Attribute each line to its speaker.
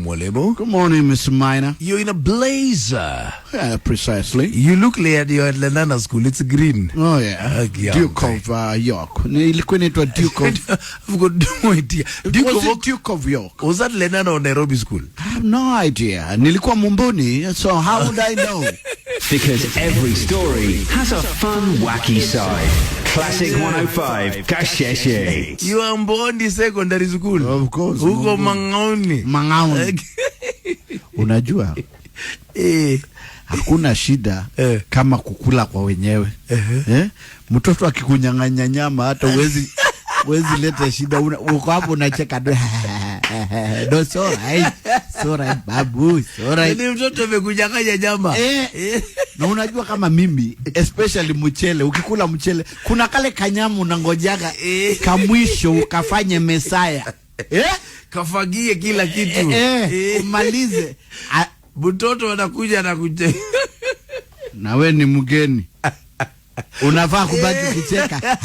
Speaker 1: Mwalimu.
Speaker 2: Good morning, Mr. Minor.
Speaker 1: You're in a blazer.
Speaker 2: Yeah, precisely.
Speaker 1: You look like you're at Lenana School. It's green.
Speaker 2: Oh, yeah. Duke of York. Ilikuwa inaitwa Duke of...
Speaker 1: I've got no idea.
Speaker 2: Duke of York.
Speaker 1: Was that Lenana or Nairobi School?
Speaker 2: I have no idea. Nilikuwa Mumbuni, so how would I know?
Speaker 3: Because every story has a fun, wacky side. Classic 105, Kasheshe.
Speaker 1: You are Mbondi Secondary School.
Speaker 2: Of course.
Speaker 1: Huko Mangaoni.
Speaker 2: Mangaoni. Unajua? Hakuna shida kama kukula kwa wenyewe. Mtoto akikunyang'anya nyama hata uwezi leta shida. Uko hapo unacheka. No, sorry babu, sorry.
Speaker 1: Ni mtoto amekunyang'anya nyama.
Speaker 2: Na unajua kama mimi, especially mchele, ukikula mchele, kuna kale kanyamu unangojaga kamwisho ukafanye mesaya.
Speaker 1: Kafagie kila kitu.
Speaker 2: Umalize.
Speaker 1: Mtoto anakuja na kucheka.
Speaker 2: Na we ni mgeni. Unafaa kubaki kucheka.